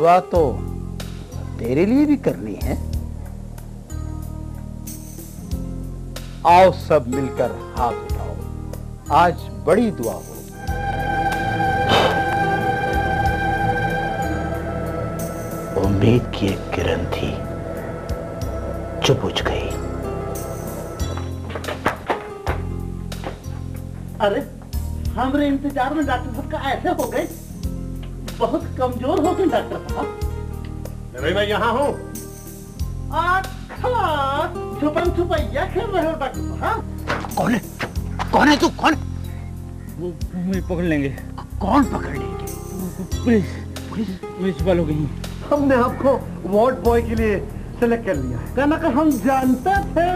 दुआ तो तेरे लिए भी करनी है। आओ सब मिलकर हाथ उठाओ, आज बड़ी दुआ हो। उम्मीद की एक किरण थी जो बुझ गई। अरे हमारे इंतजार में डॉक्टर साहब का ऐसे हो गए, बहुत कमजोर हो गए डॉक्टर साहब। भाई मैं यहाँ हूँ। अच्छा छुपन छुपैया खेल रहे हो डॉक्टर साहब? कौन है? कौन है तू? कौन? वो मुझे पकड़ लेंगे। कौन पकड़ लेंगे? पुलिस। पुलिस वालों के। हमने आपको वार्ड बॉय के लिए सेलेक्ट कर लिया है। कहना कि हम जानते थे।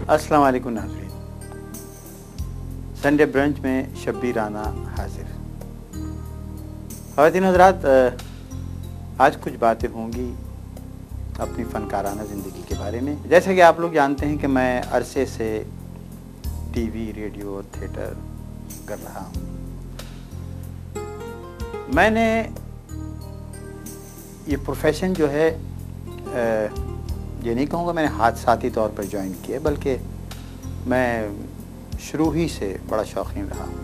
अस्सलाम वालेकुम नाज़रीन, संडे ब्रंच में शब्बीर राना हाजिर। ख़वातीन हज़रात, आज कुछ बातें होंगी अपनी फ़नकाराना ज़िंदगी के बारे में। जैसा कि आप लोग जानते हैं कि मैं अरसे से टीवी, रेडियो और थिएटर कर रहा हूँ। मैंने ये प्रोफेशन जो है ये नहीं कहूँगा मैंने हादसाती तौर पर ज्वाइन किया, बल्कि मैं शुरू ही से बड़ा शौकीन रहा हूँ।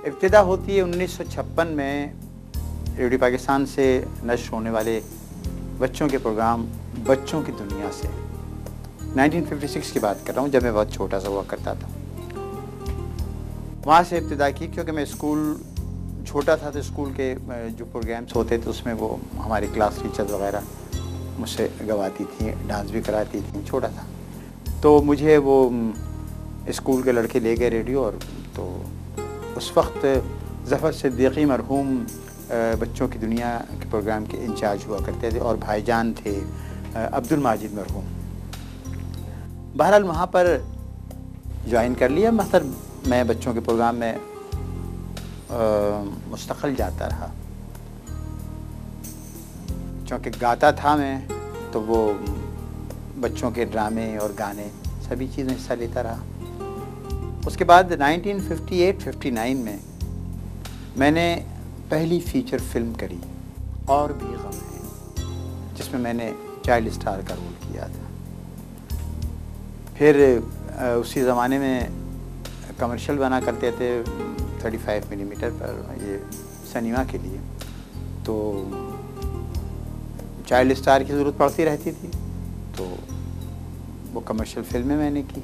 इब्तिदा होती है 1956 में रेडियो पाकिस्तान से नश्र होने वाले बच्चों के प्रोग्राम बच्चों की दुनिया से। 1956 की बात कर रहा हूँ, जब मैं बहुत छोटा सा हुआ करता था। वहाँ से इब्तिदा की, क्योंकि मैं स्कूल छोटा था तो स्कूल के जो प्रोग्राम्स होते थे उसमें वो हमारी क्लास टीचर्स वगैरह मुझसे गवाती थी, डांस भी कराती थी। छोटा था तो मुझे वो स्कूल के लड़के ले गए रेडियो, और तो उस वक्त ज़फ़र सिद्दीकी मरहूम बच्चों की दुनिया के प्रोग्राम के इंचार्ज हुआ करते थे, और भाईजान थे अब्दुल माजिद मरहूम। बहरहाल वहाँ पर ज्वाइन कर लिया। मतलब मैं बच्चों के प्रोग्राम में मुस्तक़िल जाता रहा, क्योंकि गाता था मैं, तो वो बच्चों के ड्रामे और गाने सभी चीज़ें हिस्सा लेता रहा। उसके बाद 1958-59 में मैंने पहली फीचर फिल्म करी, और भी गम है, जिसमें मैंने चाइल्ड स्टार का रोल किया था। फिर उसी ज़माने में कमर्शियल बना करते थे 35 मिलीमीटर पर, ये सिनेमा के लिए, तो चाइल्ड स्टार की ज़रूरत पड़ती रहती थी, तो वो कमर्शियल फिल्में मैंने की।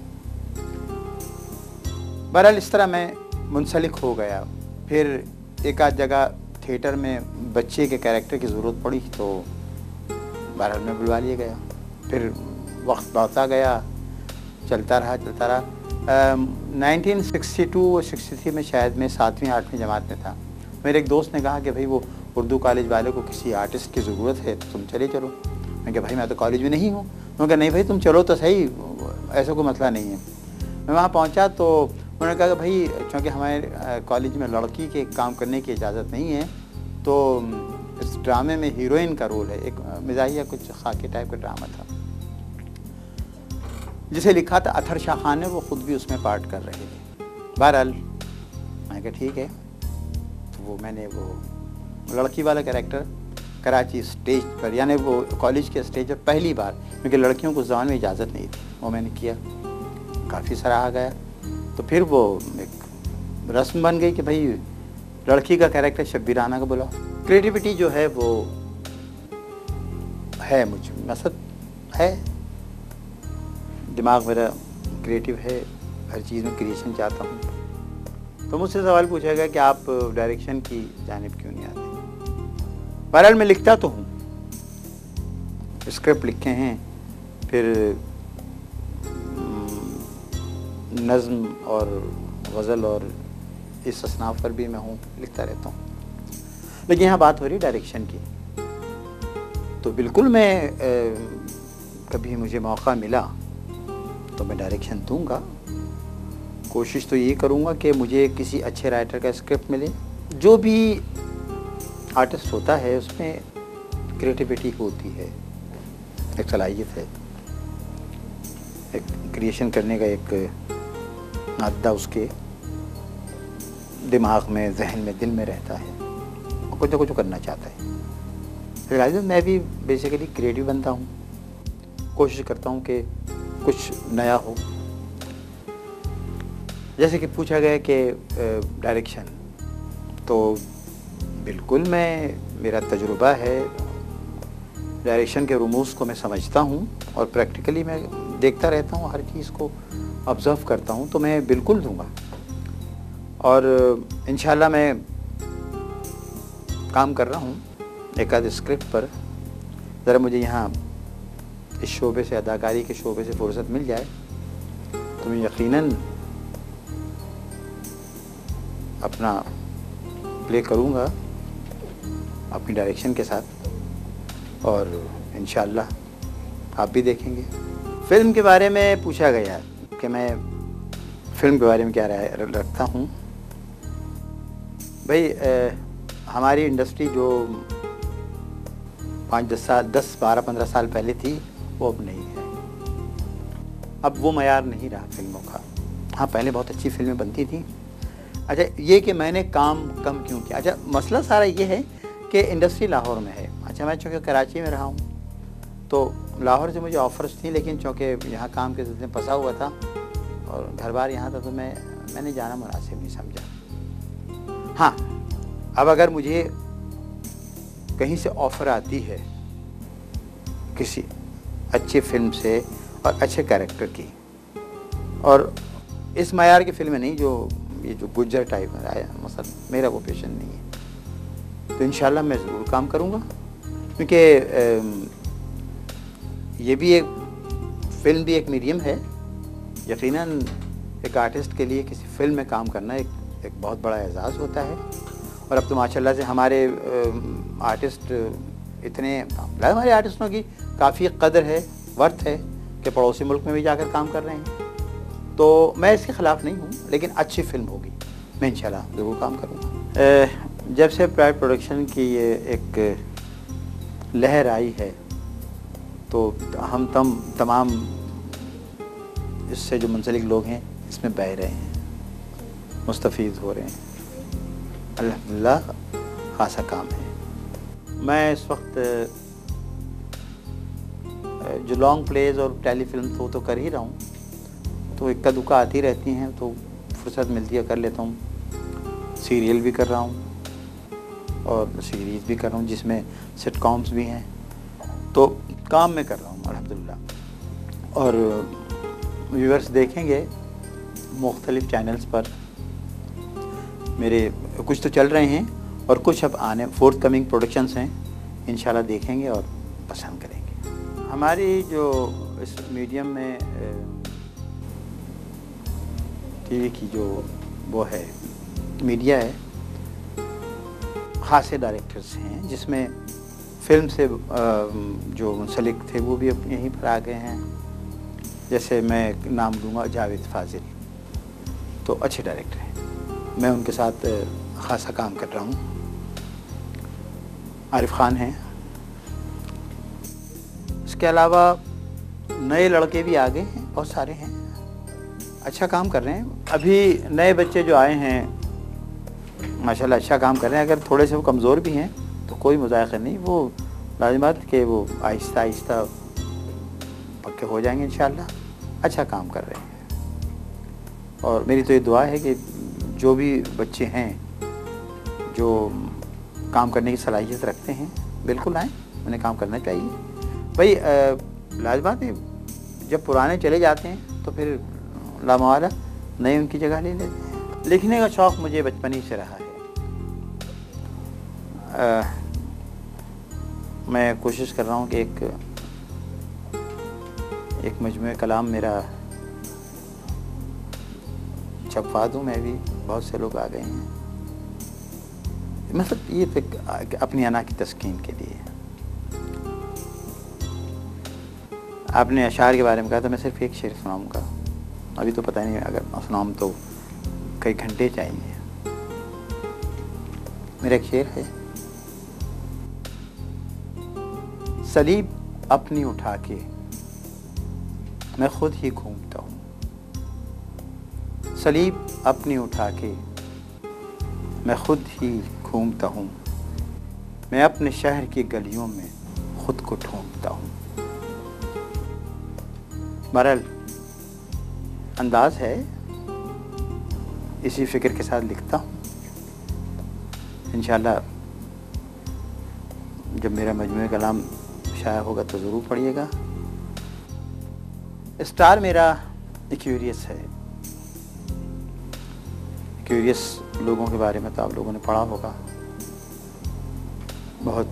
बहरहाल इस तरह मैं मुंसलिक हो गया। फिर एक आध जगह थिएटर में बच्चे के कैरेक्टर की ज़रूरत पड़ी, तो बहरहाल में बुलवा लिया गया। फिर वक्त बढ़ता गया, चलता रहा। 1962 और 63 में शायद मैं 7वीं 8वीं जमात में था। मेरे एक दोस्त ने कहा कि भाई वो उर्दू कॉलेज वाले को किसी आर्टिस्ट की ज़रूरत है, तो तुम चले चलो। मैं कहा भाई मैं तो कॉलेज में नहीं हूँ। उन्होंने कहा नहीं भाई तुम चलो तो सही, ऐसा कोई मसला नहीं है। मैं वहाँ पहुँचा तो उन्होंने कहा कि भाई क्योंकि हमारे कॉलेज में लड़की के काम करने की इजाज़त नहीं है, तो इस ड्रामे में हीरोइन का रोल है। एक मिजाहिया कुछ खाकी टाइप का ड्रामा था जिसे लिखा था अथर शाह खान ने, वो ख़ुद भी उसमें पार्ट कर रहे थे। बहरहाल मैंने कहा ठीक है, तो वो मैंने वो लड़की वाला कैरेक्टर कराची स्टेज पर, यानी वो कॉलेज के स्टेज पर पहली बार, क्योंकि लड़कियों को उस ज़माने में इजाज़त नहीं थी, वो मैंने किया। काफ़ी सराहा गया। तो फिर वो एक रस्म बन गई कि भाई लड़की का कैरेक्टर शब्बीर राना का बुलाओ। क्रिएटिविटी जो है वो है, मुझे मकसद है, दिमाग मेरा क्रिएटिव है, हर चीज़ में क्रिएशन चाहता हूँ। तो मुझसे सवाल पूछा गया कि आप डायरेक्शन की जानिब क्यों नहीं आते। बहरहाल मैं लिखता तो हूँ, स्क्रिप्ट लिखे हैं, फिर नज़्म और गज़ल और इस असनाफ पर भी मैं हूँ, लिखता रहता हूँ। लेकिन यहाँ बात हो रही डायरेक्शन की, तो बिल्कुल मैं कभी मुझे मौका मिला तो मैं डायरेक्शन दूंगा। कोशिश तो ये करूँगा कि मुझे किसी अच्छे राइटर का स्क्रिप्ट मिले। जो भी आर्टिस्ट होता है उसमें क्रिएटिविटी होती है, एक सलाहियत है, एक क्रिएशन करने का एक मादा उसके दिमाग में, जहन में, दिल में रहता है और कुछ ना कुछ करना चाहता है। रियलाइज मैं भी बेसिकली क्रिएटिव बनता हूँ, कोशिश करता हूँ कि कुछ नया हो। जैसे कि पूछा गया कि डायरेक्शन, तो बिल्कुल मेरा तजुर्बा है, डायरेक्शन के रुमूज़ को मैं समझता हूँ और प्रैक्टिकली मैं देखता रहता हूँ, हर चीज़ को ऑब्ज़र्व करता हूँ, तो मैं बिल्कुल दूंगा। और इंशाल्लाह मैं काम कर रहा हूँ एक आध स्क्रिप्ट पर। ज़रा मुझे यहाँ इस शोबे से, अदाकारी के शोबे से फुर्सत मिल जाए तो मैं यकीनन अपना प्ले करूँगा अपनी डायरेक्शन के साथ, और इंशाल्लाह आप भी देखेंगे। फ़िल्म के बारे में पूछा गया कि मैं फ़िल्म के बारे में क्या राय रखता हूँ। भाई हमारी इंडस्ट्री जो 5-10 साल, 10, 12, 15 साल पहले थी, वो अब नहीं है। अब वो मयार नहीं रहा फिल्मों का। हाँ, पहले बहुत अच्छी फिल्में बनती थी। अच्छा, ये कि मैंने काम कम क्यों किया? अच्छा, मसला सारा ये है कि इंडस्ट्री लाहौर में है। अच्छा, मैं चूँकि कराची में रहा हूँ तो लाहौर से मुझे ऑफ़र्स थी, लेकिन चूँकि यहाँ काम के सिलसिले में फंसा हुआ था और घर बार यहाँ था, तो मैंने जाना मुनासिब नहीं समझा। हाँ, अब अगर मुझे कहीं से ऑफ़र आती है किसी अच्छी फिल्म से और अच्छे कैरेक्टर की, और इस मयार की फिल्में नहीं, ये जो गुज्जर टाइप में आया, मसला मेरा वो पेशन नहीं है, तो इंशाल्लाह मैं ज़रूर काम करूँगा। क्योंकि ये भी एक फ़िल्म भी एक मीडियम है। यकीनन एक आर्टिस्ट के लिए किसी फ़िल्म में काम करना एक बहुत बड़ा एजाज़ होता है। और अब तो माशाल्लाह से हमारे आर्टिस्ट इतने, हमारे आर्टिस्टों की काफ़ी कदर है, वर्थ है कि पड़ोसी मुल्क में भी जाकर काम कर रहे हैं। तो मैं इसके ख़िलाफ़ नहीं हूँ, लेकिन अच्छी फ़िल्म होगी, मैं इंशाल्लाह ज़रूर काम करूँगा। जब से प्राइवेट प्रोडक्शन की ये एक लहर आई है, तो हम तमाम इससे जो मुंसलिक लोग हैं इसमें बह रहे हैं, मुस्तफ़ीज़ हो रहे हैं। अल्हम्दुलिल्लाह खासा काम है। मैं इस वक्त जो लॉन्ग प्लेज और टेलीफिल्म तो कर ही रहा हूँ, तो इक्का दुक्का आती रहती हैं, तो फुर्सत मिलती है कर लेता हूँ। सीरियल भी कर रहा हूँ और सीरीज़ भी कर रहा हूँ जिसमें सिटकॉम्स भी हैं, तो काम में कर रहा हूँ अल्हम्दुलिल्लाह। और व्यूअर्स देखेंगे मुख्तलिफ़ चैनल्स पर, मेरे कुछ तो चल रहे हैं और कुछ अब आने फोर्थ कमिंग प्रोडक्शंस हैं, इंशाल्लाह देखेंगे और पसंद करेंगे। हमारी जो इस मीडियम में टीवी की जो वो है, मीडिया है, खासे डायरेक्टर्स हैं, जिसमें फिल्म से जो मुंसलिक थे वो भी यहीं पर आ गए हैं। जैसे मैं नाम लूँगा जावेद फाजिल, तो अच्छे डायरेक्टर हैं, मैं उनके साथ ख़ासा काम कर रहा हूँ। आरिफ खान हैं, इसके अलावा नए लड़के भी आ गए हैं, बहुत सारे हैं, अच्छा काम कर रहे हैं। अभी नए बच्चे जो आए हैं माशाल्लाह अच्छा काम कर रहे हैं। अगर थोड़े से वो कमज़ोर भी हैं तो कोई मुज़ायक़ा नहीं, वो लाज़िमात के वो आहिस्ता आहिस्ता पक्के हो जाएंगे इंशाल्लाह। अच्छा काम कर रहे हैं और मेरी तो ये दुआ है कि जो भी बच्चे हैं जो काम करने की सलाहियत रखते हैं, बिल्कुल आएँ, उन्हें काम करना चाहिए। भाई लाज़िमात है, जब पुराने चले जाते हैं तो फिर लामवाला नए उनकी जगह ले लेते हैं। लिखने का शौक़ मुझे बचपन ही से रहा है। मैं कोशिश कर रहा हूँ कि एक मजमूए कलाम मेरा छपवा दूँ मैं भी। बहुत से लोग आ गए हैं, मतलब ये तो अपनी अना की तस्कीन के लिए। आपने अशार के बारे में कहा, तो मैं सिर्फ एक शेर सुनाऊँगा, अभी तो पता नहीं, अगर सुनाऊँ तो कई घंटे चाहिए। मेरा एक शेर है, सलीब अपनी उठा के मैं खुद ही घूमता हूँ, सलीब अपनी उठा के मैं खुद ही घूमता हूँ, मैं अपने शहर की गलियों में खुद को ढूंढता हूँ। बहरहाल अंदाज है, इसी फिक्र के साथ लिखता हूँ। इंशाल्लाह जब मेरा मजमूए कलाम शाया होगा तो ज़रूर पढ़िएगा। स्टार मेरा एक्यूरियस है। एक्यूरियस लोगों के बारे में तो आप लोगों ने पढ़ा होगा। बहुत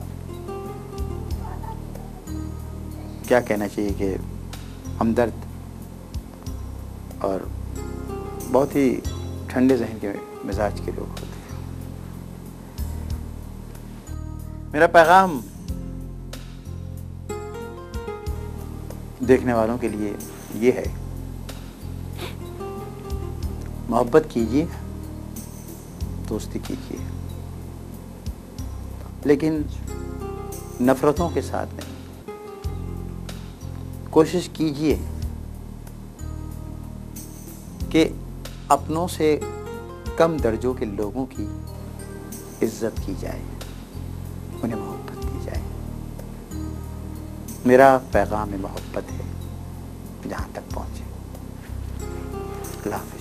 क्या कहना चाहिए कि हमदर्द और बहुत ही ठंडे जहन के मिजाज के लोग होते हैं। मेरा पैगाम देखने वालों के लिए ये है, मोहब्बत कीजिए, दोस्ती कीजिए, लेकिन नफरतों के साथ नहीं। कोशिश कीजिए कि अपनों से कम दर्जों के लोगों की इज्जत की जाए, उन्हें मोहब्बत दी जाए। मेरा पैगाम मोहब्बत है, जहाँ तक पहुँचे। अल्लाह हाफ़िज़।